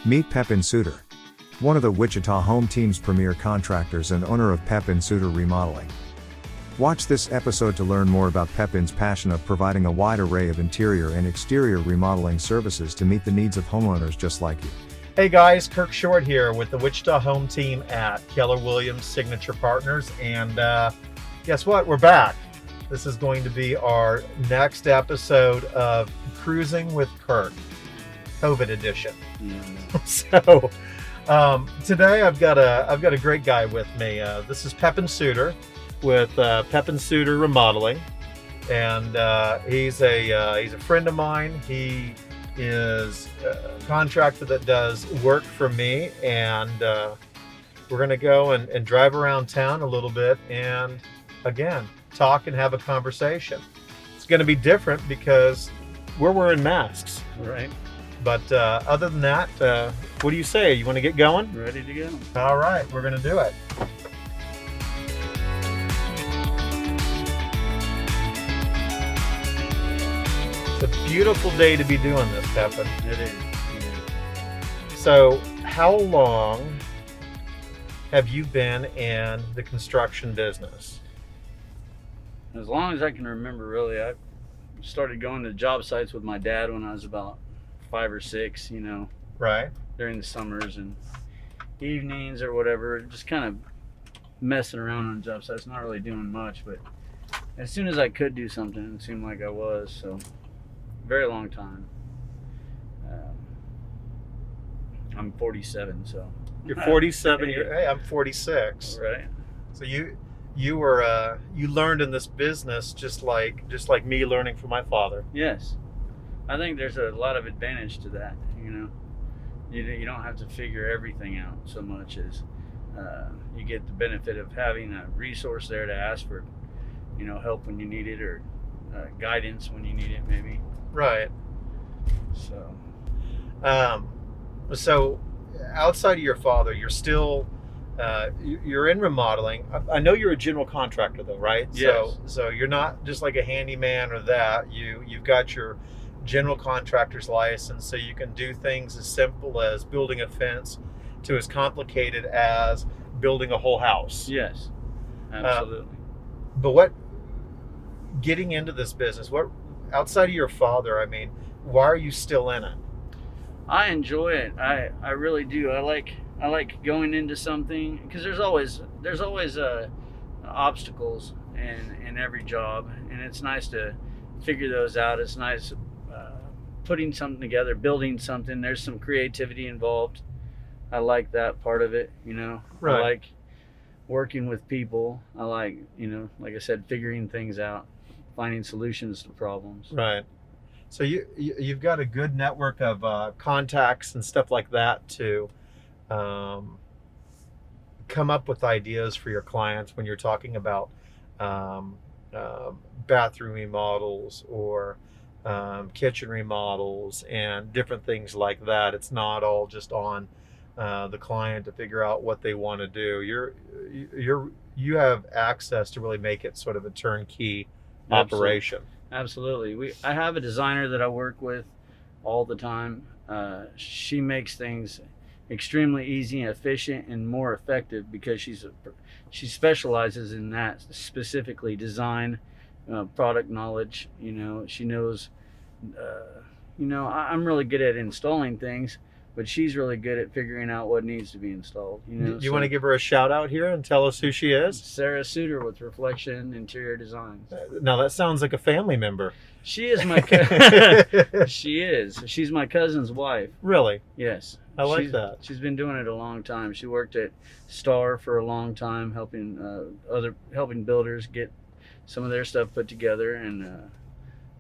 Meet Pepin Suter, one of the Wichita home team's premier contractors and owner of Pepin Suter Remodeling. Watch this episode to learn more about Pepin's passion of providing a wide array of interior and exterior remodeling services to meet the needs of homeowners just like you. Hey guys, Kirk Short here with the Wichita home team at Keller Williams Signature Partners, and guess what? We're back. This is going to be our next episode of Cruising with Kirk, COVID edition. So today I've got a great guy with me. This is Pepin Suter with Pepin Suter Remodeling, and he's a friend of mine. He is a contractor that does work for me, and we're gonna go and drive around town a little bit and again talk and have a conversation. It's gonna be different because we're wearing masks, Right. but other than that, what do you say? You want to get going? Ready to go. All right, we're gonna do it. It's a beautiful day to be doing this, Pepin. It is. So, how long have you been in the construction business? As long as I can remember, really. I started going to job sites with my dad when I was about 5 or 6, Right. during the summers and evenings or whatever, just kind of messing around on job sites, not really doing much, but as soon as I could do something, it seemed like I was, so very long time. I'm 47, so. You're 47. Hey, I'm 46. Right. So you learned in this business just like me learning from my father. Yes. I think there's a lot of advantage to that, You don't have to figure everything out so much as you get the benefit of having a resource there to ask for, help when you need it, or guidance when you need it, maybe. Right. So. So outside of your father, you're still you're in remodeling. I know you're a general contractor though, right? Yes. So you're not just like a handyman or that. You've got your general contractor's license, so you can do things as simple as building a fence to as complicated as building a whole house. Yes. Absolutely. But getting into this business, what outside of your father, I mean, why are you still in it? I enjoy it. I really do. I like going into something because there's always obstacles in every job, and it's nice to figure those out. It's nice putting something together, building something. There's some creativity involved. I like that part of it. Right. I like working with people. I like like I said, figuring things out, finding solutions to problems. Right. So you've got a good network of contacts and stuff like that to come up with ideas for your clients when you're talking about bathroom remodels or kitchen remodels and different things like that. It's not all just on the client to figure out what they want to do. You have access to really make it sort of a turnkey operation. Absolutely. I have a designer that I work with all the time. She makes things extremely easy and efficient and more effective because she specializes in that, specifically design, product knowledge. She knows. I'm really good at installing things, but she's really good at figuring out what needs to be installed. Do you want to give her a shout out here and tell us who she is? Sarah Suter with Reflection Interior Designs. Now that sounds like a family member. She is my she is. She's my cousin's wife. Really? Yes. I like that. She's been doing it a long time. She worked at Star for a long time, helping builders get some of their stuff put together, and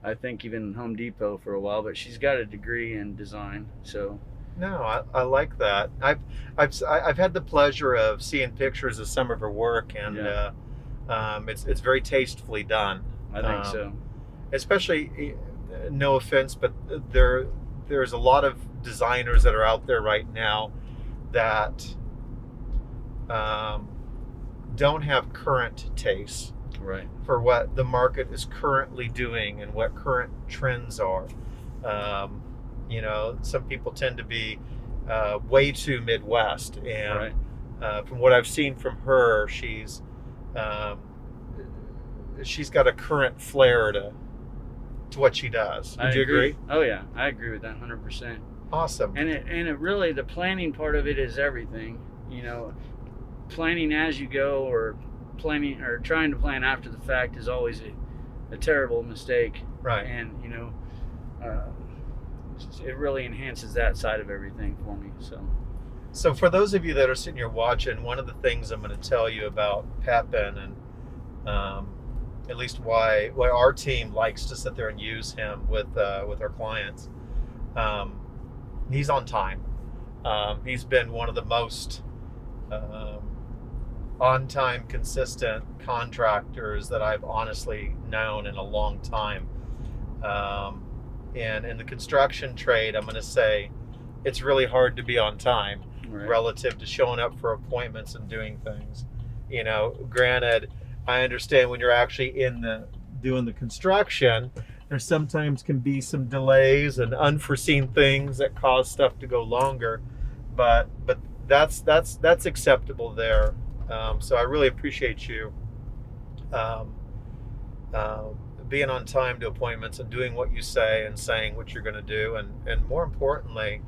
I think even Home Depot for a while. But she's got a degree in design, so. No, I like that. I've had the pleasure of seeing pictures of some of her work, and it's very tastefully done. I think so. Especially, no offense, but there's a lot of designers that are out there right now that don't have current tastes Right. for what the market is currently doing and what current trends are. Some people tend to be way too Midwest. And Right. from what I've seen from her, um, she's got a current flair to what she does. Would you agree? Oh yeah, I agree with that 100%. Awesome. And it really, the planning part of it is everything. You know, planning as you go, or planning or trying to plan after the fact is always a terrible mistake. Right. And it really enhances that side of everything for me. So for those of you that are sitting here watching, one of the things I'm going to tell you about Pepin, and at least why our team likes to sit there and use him with our clients. He's on time. He's been one of the most on-time, consistent contractors that I've honestly known in a long time. And in the construction trade, I'm going to say it's really hard to be on time. Right. Relative to showing up for appointments and doing things. You know, granted, I understand when you're actually doing the construction, there sometimes can be some delays and unforeseen things that cause stuff to go longer, but that's acceptable there. So I really appreciate you being on time to appointments and doing what you say and saying what you're going to do, and more importantly,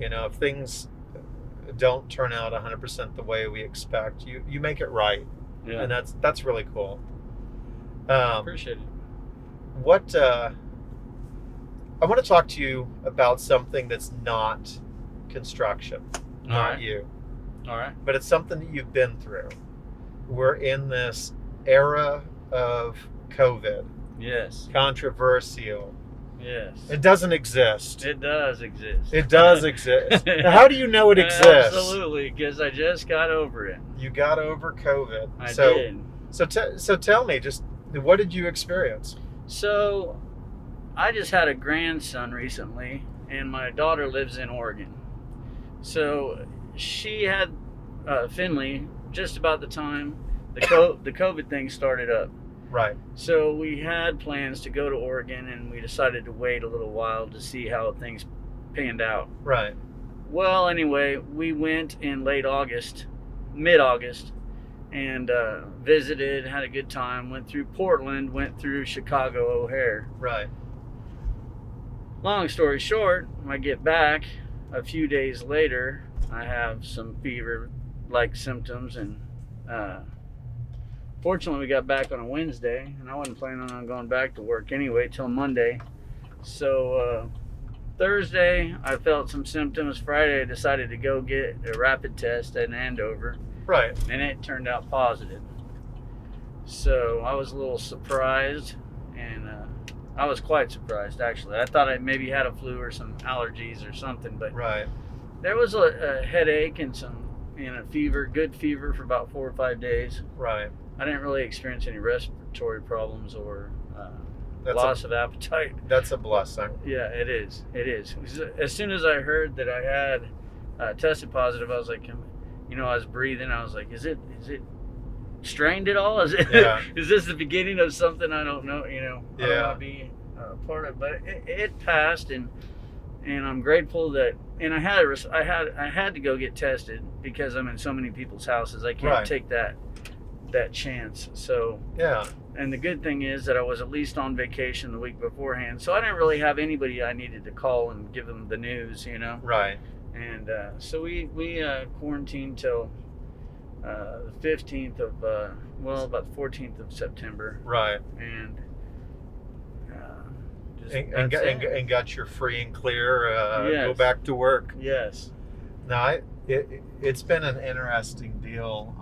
you know, if things don't turn out 100% the way we expect, you make it right. Yeah. And that's really cool. Appreciate it. What I want to talk to you about something that's not construction, not you. All right. But it's something that you've been through. We're in this era of COVID. Yes. Controversial. Yes. It doesn't exist. It does exist. It does exist. Now, how do you know it exists? Absolutely, because I just got over it. You got over COVID. I did. So tell me, just what did you experience? So I just had a grandson recently, and my daughter lives in Oregon. So she had Finley just about the time the COVID thing started up. Right. So we had plans to go to Oregon, and we decided to wait a little while to see how things panned out. Right. Well, anyway, we went in mid-August, and visited, had a good time, went through Portland, went through Chicago O'Hare. Right. Long story short, when I get back a few days later, I have some fever-like symptoms, and fortunately, we got back on a Wednesday, and I wasn't planning on going back to work anyway till Monday. So Thursday, I felt some symptoms. Friday, I decided to go get a rapid test at Andover. Right. And it turned out positive. So I was a little surprised, and I was quite surprised, actually. I thought I maybe had a flu or some allergies or something, but right. There was a headache and a fever, good fever for about 4 or 5 days. Right. I didn't really experience any respiratory problems or loss of appetite. That's a blessing. Yeah, it is. It is. As soon as I heard that I had tested positive, I was like, I was breathing. I was like, is it strained at all? Is this the beginning of something I don't know? I don't want to be part of. But it passed, and I'm grateful that. And I had to go get tested because I'm in so many people's houses. I can't take that chance. So yeah. And the good thing is that I was at least on vacation the week beforehand, so I didn't really have anybody I needed to call and give them the news. Right. And so we quarantined till the 15th of about the 14th of September. Right. And and got your free and clear. Yes. Go back to work. Yes. Now it's been an interesting deal.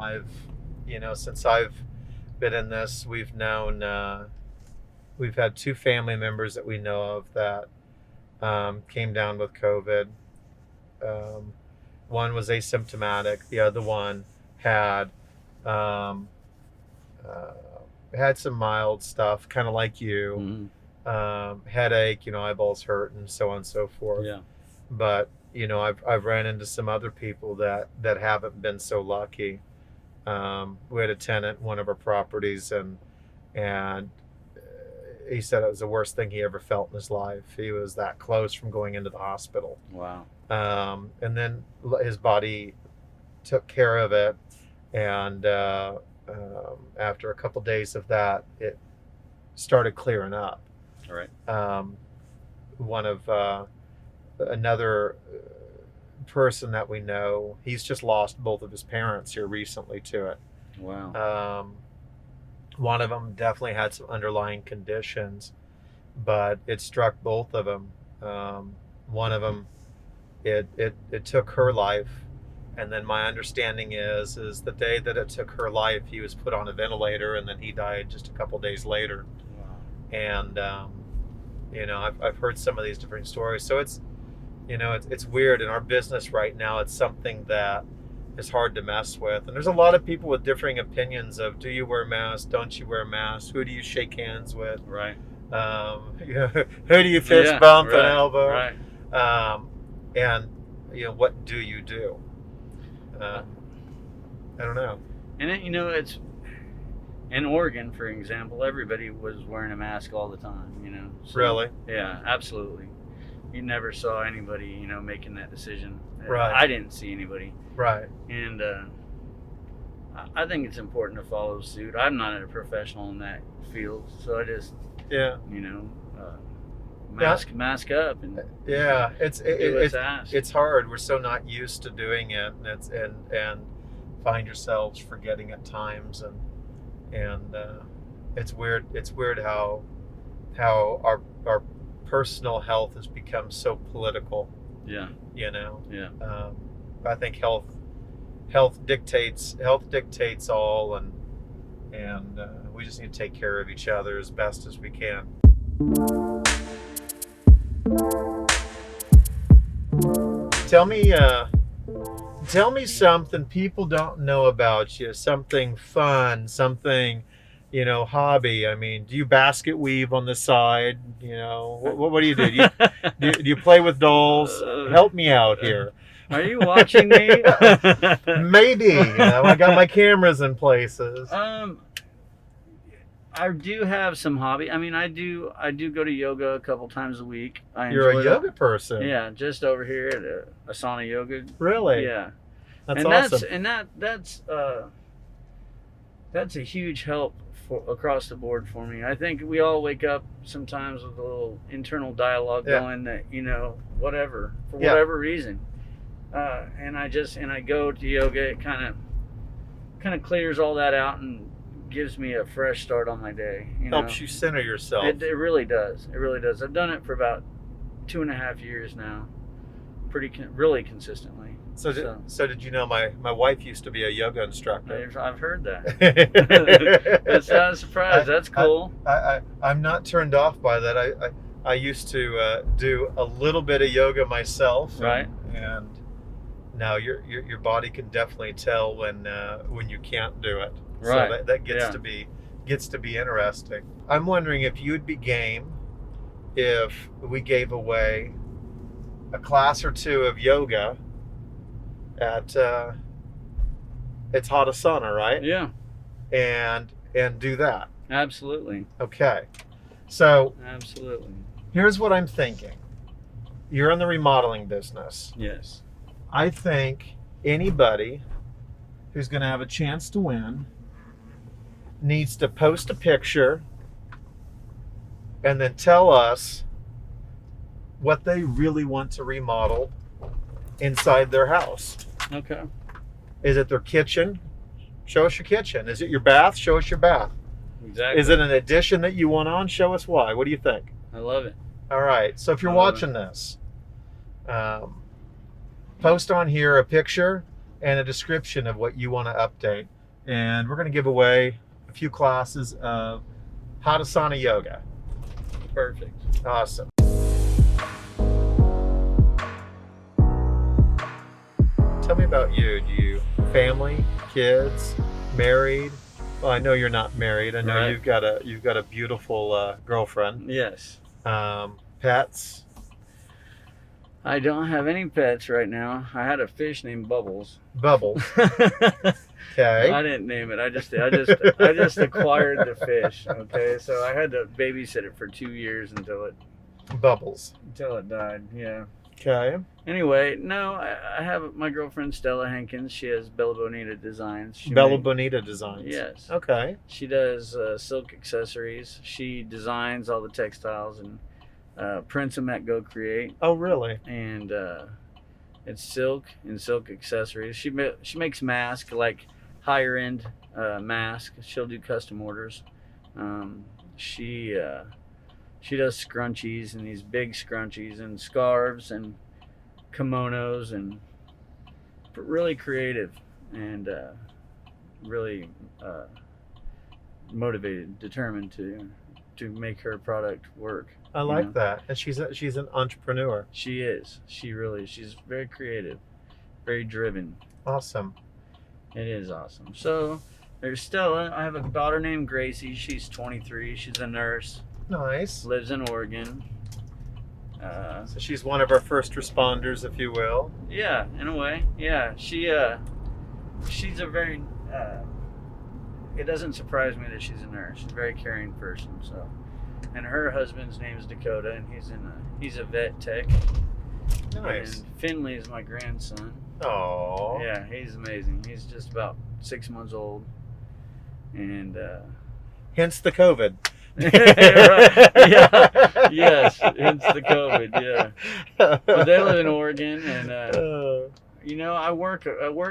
Since I've been in this, we've had 2 family members that we know of that came down with COVID. One was asymptomatic. The other one had some mild stuff, kind of like you. Mm-hmm. Headache, eyeballs hurt, and so on and so forth. Yeah. But I've ran into some other people that haven't been so lucky. We had a tenant in one of our properties, and he said it was the worst thing he ever felt in his life. He was that close from going into the hospital. Wow. And then his body took care of it. And after a couple days of that, it started clearing up. All right. One of another person that we know, he's just lost both of his parents here recently to it. Wow. One of them definitely had some underlying conditions, but it struck both of them. One of them, it took her life, and then my understanding is the day that it took her life, he was put on a ventilator, and then he died just a couple days later. Wow. And I've heard some of these different stories, so it's weird in our business right now. It's something that is hard to mess with, and there's a lot of people with differing opinions of, do you wear masks, don't you wear masks, who do you shake hands with, Right. Who do you fist bump and elbow, Right. And what do you do? I don't know. And it's in Oregon, for example, everybody was wearing a mask all the time. So, Really? Yeah, absolutely. You never saw anybody, making that decision. Right. I didn't see anybody. Right. And I think it's important to follow suit. I'm not a professional in that field, so I just, Yeah. mask up and Yeah. do what's asked. It's hard. We're so not used to doing it, and find yourselves forgetting at times, and it's weird. It's weird how our personal health has become so political. Yeah. Yeah. I think health dictates all, and we just need to take care of each other as best as we can. Tell me something people don't know about you. Something fun, something, hobby. I mean, do you basket weave on the side? What do you do? Do you play with dolls? Help me out here. Are you watching me? Maybe. I got my cameras in places. I do have some hobby. I mean, I do go to yoga a couple times a week. You're a enjoy yoga that. person. Yeah, just over here at Asana Yoga. Really? Yeah. That's awesome. That's a huge help across the board for me. I think we all wake up sometimes with a little internal dialogue going that, whatever, for whatever reason. And I go to yoga. It kind of clears all that out and gives me a fresh start on my day. Helps you center yourself. It really does. It really does. I've done it for about 2.5 years now, really consistently. So did you know my wife used to be a yoga instructor? I've heard that. That's not a surprise. That's cool. I'm not turned off by that. I used to do a little bit of yoga myself. Right. And now your body can definitely tell when you can't do it. Right. So that gets to be interesting. I'm wondering if you'd be game if we gave away a class or two of yoga at it's hot Asana, right? Yeah. And do that. Absolutely. Okay. So Absolutely. here's what I'm thinking. You're in the remodeling business. Yes. I think anybody who's going to have a chance to win needs to post a picture and then tell us what they really want to remodel inside their house. Okay. Is it their kitchen? Show us your kitchen. Is it your bath? Show us your bath. Exactly. Is it an addition that you want on? Show us why. What do you think? I love it. All right. So if you're watching this, post on here a picture and a description of what you want to update. And we're going to give away a few classes of hot Asana yoga. Perfect. Awesome. Tell me about you. Do you family, kids, married? Well, I know you're not married. I know Right. you've got a beautiful girlfriend. Yes. Pets. I don't have any pets right now. I had a fish named Bubbles. Bubbles. Okay. I didn't name it. I just acquired the fish. Okay, so I had to babysit it for 2 years until it Bubbles. died. Yeah. Okay. Anyway, no, I have my girlfriend Stella Hankins. She has Bella Bonita Designs. Bella Bonita Designs. Yes. Okay. She does silk accessories. She designs all the textiles and prints them at Go Create. Oh, really? And it's silk and silk accessories. She makes masks, like higher end masks. She'll do custom orders. She does scrunchies, and these big scrunchies and scarves and kimonos, and really creative and really motivated, determined to make her product work. I like that. And she's an entrepreneur. She is. She's very creative, very driven. Awesome. It is awesome. So there's Stella. I have a daughter named Gracie. She's 23. She's a nurse. Nice. Lives in Oregon. So she's one of our first responders, if you will. Yeah, in a way. Yeah, she's a very. It doesn't surprise me that she's a nurse. She's a very caring person. So, and her husband's name is Dakota, and he's a vet tech. Nice. And Finley is my grandson. Oh. Yeah, he's amazing. He's just about 6 months old, and hence the COVID. Yeah, yes, hence the COVID. Yeah, but they live in Oregon, and you know, I work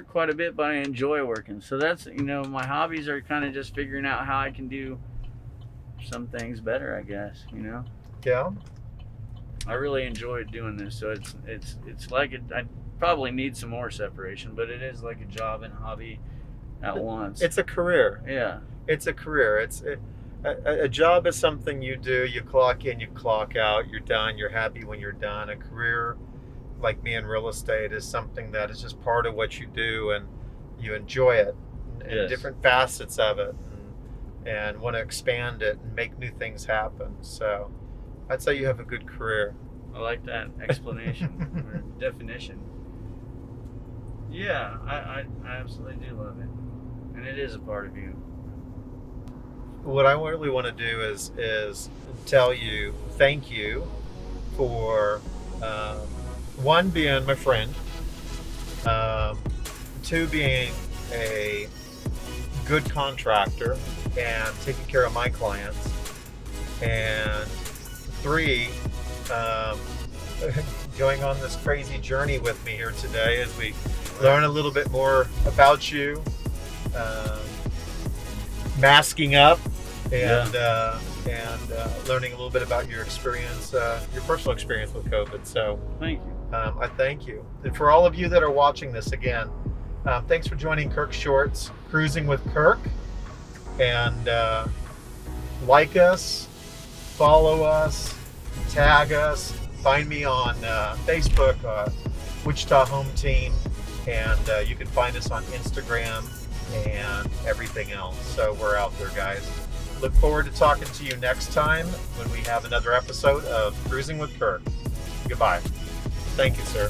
quite a bit, but I enjoy working. So that's, you know, my hobbies are kind of just figuring out how I can do some things better, I guess. You know. Yeah. I really enjoy doing this, so it's like I probably need some more separation, but it is like a job and hobby at once. It's a career. Yeah. It's a career. A job is something you do. You clock in, you clock out. You're done. You're happy when you're done. A career, like me in real estate, is something that is just part of what you do, and you enjoy it, and Yes. different facets of it, and want to expand it and make new things happen. So I'd say you have a good career. I like that explanation or definition. Yeah, I absolutely do love it, and it is a part of you. What I really want to do is tell you thank you for one, being my friend, two, being a good contractor and taking care of my clients, and three, going on this crazy journey with me here today as we learn a little bit more about you, masking up, and learning a little bit about your experience, your personal experience with COVID. So Thank you. I thank you. And for all of you that are watching this again, thanks for joining Kirk Short's Cruising with Kirk. And like us, follow us, tag us, find me on Facebook, Wichita Home Team, and you can find us on Instagram and everything else. So we're out there, guys. Look forward to talking to you next time when we have another episode of Cruising with Kirk. Goodbye. Thank you, sir.